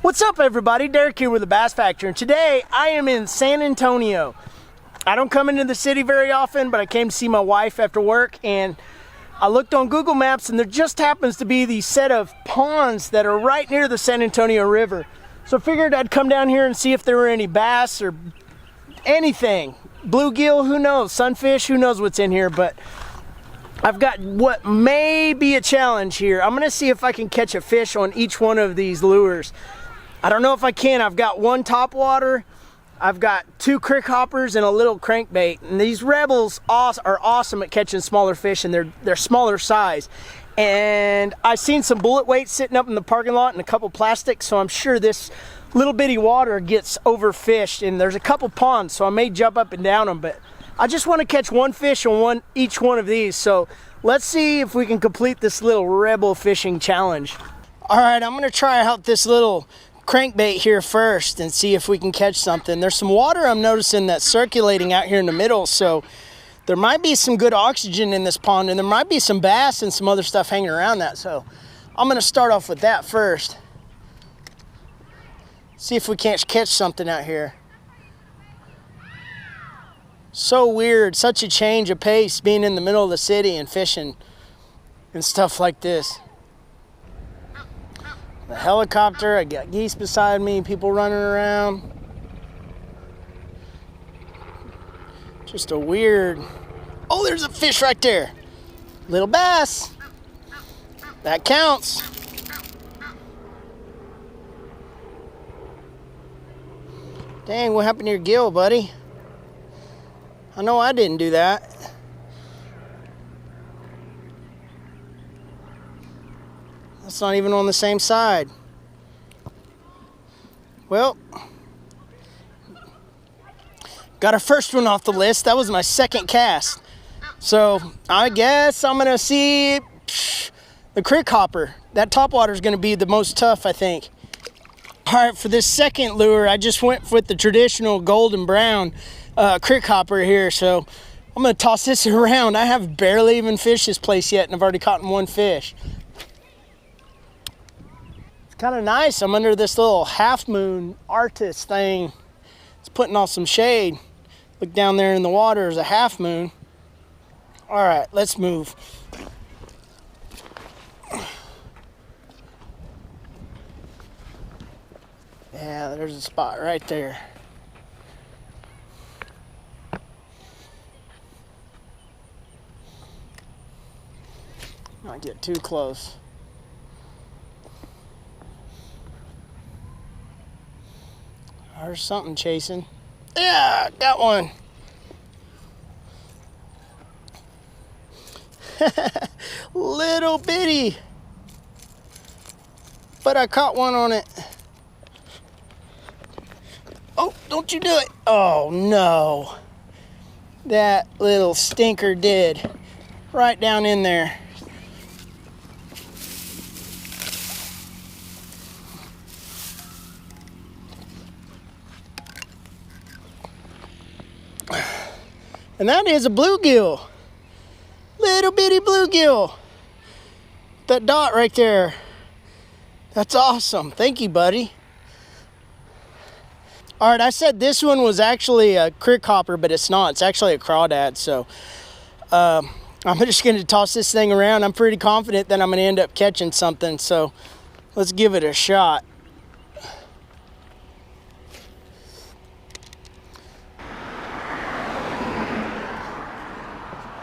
What's up, everybody? Derek here with the Bass Factor, and today I am in San Antonio. I don't come into the city very often, but I came to see my wife after work, and I looked on Google Maps, and there just happens to be these set of ponds that are right near the San Antonio River. So I figured I'd come down here and see if there were any bass or anything. Bluegill, who knows? Sunfish, who knows what's in here, but I've got what may be a challenge here. I'm gonna see if I can catch a fish on each one of these lures. I don't know if I can. I've got one topwater, I've got two crick hoppers, and a little crankbait. And these Rebels are awesome at catching smaller fish, and they're smaller size. And I've seen some bullet weights sitting up in the parking lot and a couple plastics, so I'm sure this little bitty water gets overfished. And there's a couple ponds, so I may jump up and down them, but I just want to catch one fish on each one of these. So let's see if we can complete this little Rebel fishing challenge. All right, I'm gonna try out this little crankbait here first and see if we can catch something. There's some water I'm noticing that's circulating out here in the middle, so there might be some good oxygen in this pond, and there might be some bass and some other stuff hanging around that. So I'm gonna start off with that first. See if we can't catch something out here. So weird, such a change of pace being in the middle of the city and fishing and stuff like this. The helicopter, I got geese beside me, people running around. Just a weird, oh, there's a fish right there. Little bass, that counts. Dang, what happened to your gill, buddy? I know I didn't do that. That's not even on the same side. Well, got our first one off the list. That was my second cast. So I guess I'm gonna see the crick hopper. That topwater is gonna be the most tough, I think. All right, for this second lure, I just went with the traditional golden brown crick hopper here. So I'm gonna toss this around. I have barely even fished this place yet, and I've already caught one fish. It's kind of nice. I'm under this little half moon artist thing. It's putting off some shade. Look down there in the water, there's a half moon. All right, let's move. Yeah, there's a spot right there. Not get too close. There's something chasing. Yeah, got one. Little bitty, but I caught one on it. Oh, don't you do it. Oh no, that little stinker did. Right down in there. And that is a bluegill. Little bitty bluegill. That dot right there. That's awesome. Thank you, buddy. All right, I said this one was actually a crick hopper, but it's not. It's actually a crawdad. So I'm just going to toss this thing around. I'm pretty confident that I'm going to end up catching something. So let's give it a shot.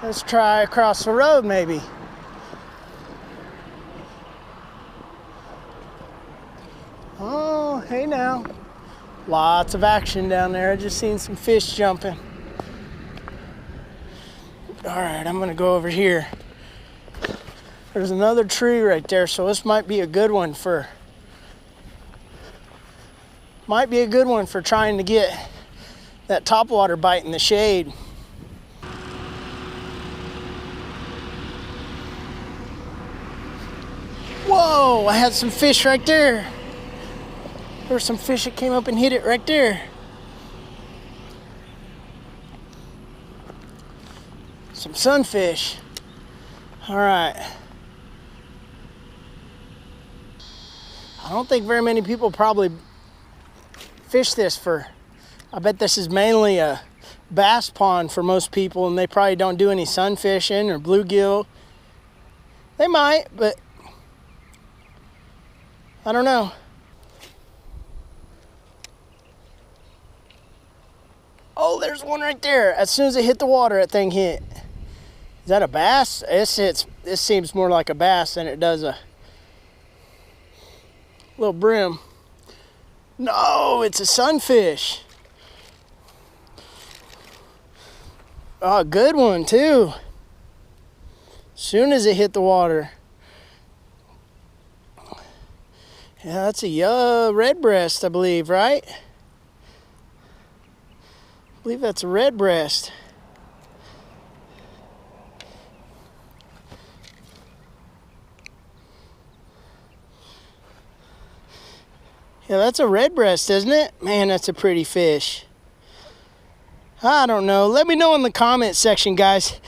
Let's try across the road, maybe. Oh, hey now. Lots of action down there. I just seen some fish jumping. All right, I'm gonna go over here. There's another tree right there, so this might be a good one for trying to get that topwater bite in the shade. Whoa, I had some fish right there. There were some fish that came up and hit it right there. Some sunfish. All right. don't think very many people probably fish this for, I bet this is mainly a bass pond for most people, and they probably don't do any sunfishing or bluegill. They might, but I don't know. Oh, there's one right there. As soon as it hit the water, that thing hit. Is that a bass? This seems more like a bass than it does a little brim. No, it's a sunfish. Oh, good one too. Soon as it hit the water. Yeah, that's a red breast, I believe, right? I believe that's a red breast. Yeah, that's a red breast, isn't it? Man, that's a pretty fish. I don't know. Let me know in the comment section, guys.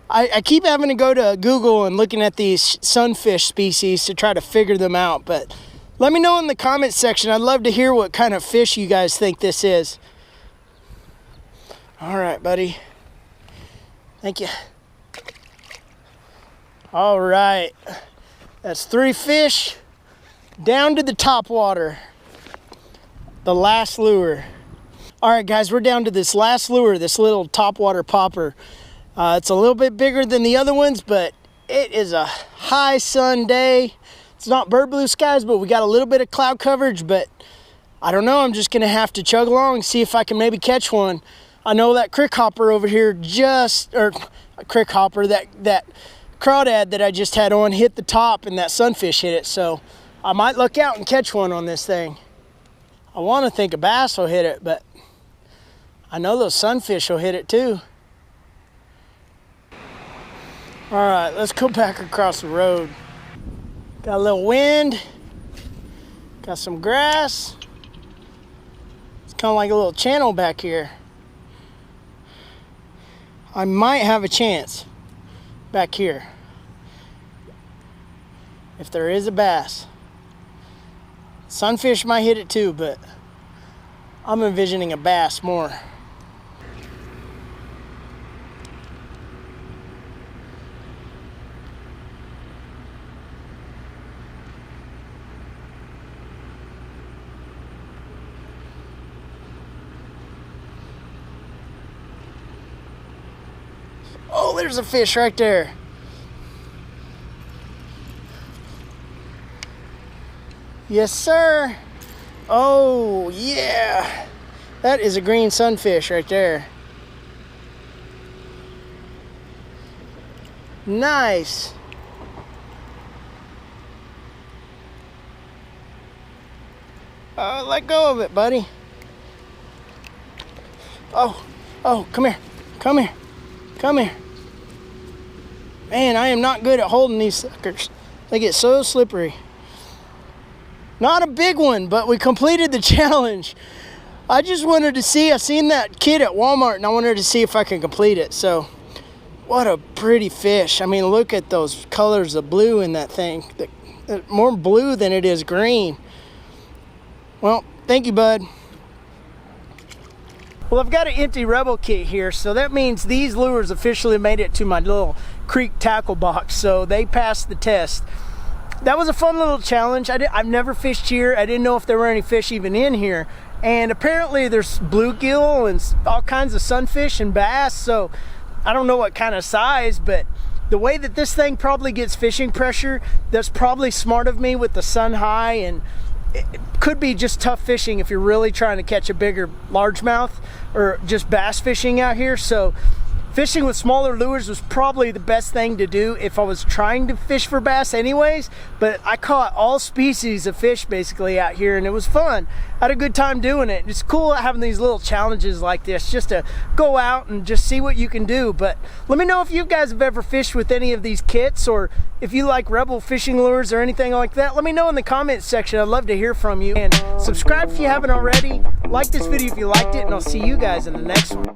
I keep having to go to Google and looking at these sunfish species to try to figure them out, but let me know in the comment section. I'd love to hear what kind of fish you guys think this is. All right, buddy. Thank you. All right. That's 3 fish down to the top water. The last lure. All right, guys, we're down to this last lure, this little topwater popper. It's a little bit bigger than the other ones, but it is a high sun day. It's not bird blue skies, but we got a little bit of cloud coverage, but I don't know. I'm just going to have to chug along and see if I can maybe catch one. I know that crick hopper over here crick hopper, that crawdad that I just had on hit the top and that sunfish hit it, so I might look out and catch one on this thing. I want to think a bass will hit it, but I know those sunfish will hit it too. All right, let's go back across the road. Got a little wind, got some grass. It's kind of like a little channel back here. I might have a chance back here if there is a bass. Sunfish might hit it too, but I'm envisioning a bass more. Oh, there's a fish right there. Yes, sir. Oh, yeah. That is a green sunfish right there. Nice. Let go of it, buddy. Oh, come here. Come here. Come here. Man, I am not good at holding these suckers. They get so slippery. Not a big one, but we completed the challenge. I just wanted to see, I seen that kid at Walmart and I wanted to see if I can complete it. So, what a pretty fish. I mean, look at those colors of blue in that thing. More blue than it is green. Well, thank you, bud. Well, I've got an empty Rebel kit here, so that means these lures officially made it to my little creek tackle box, so they passed the test. That was a fun little challenge. I've never fished here. I didn't know if there were any fish even in here, and apparently there's bluegill and all kinds of sunfish and bass, so I don't know what kind of size, but the way that this thing probably gets fishing pressure, that's probably smart of me with the sun high, and it could be just tough fishing if you're really trying to catch a bigger largemouth or just bass fishing out here. So fishing with smaller lures was probably the best thing to do if I was trying to fish for bass anyways, but I caught all species of fish basically out here and it was fun. I had a good time doing it. It's cool having these little challenges like this just to go out and just see what you can do. But let me know if you guys have ever fished with any of these kits, or if you like Rebel fishing lures or anything like that. Let me know in the comments section. I'd love to hear from you. And subscribe if you haven't already. Like this video if you liked it, and I'll see you guys in the next one.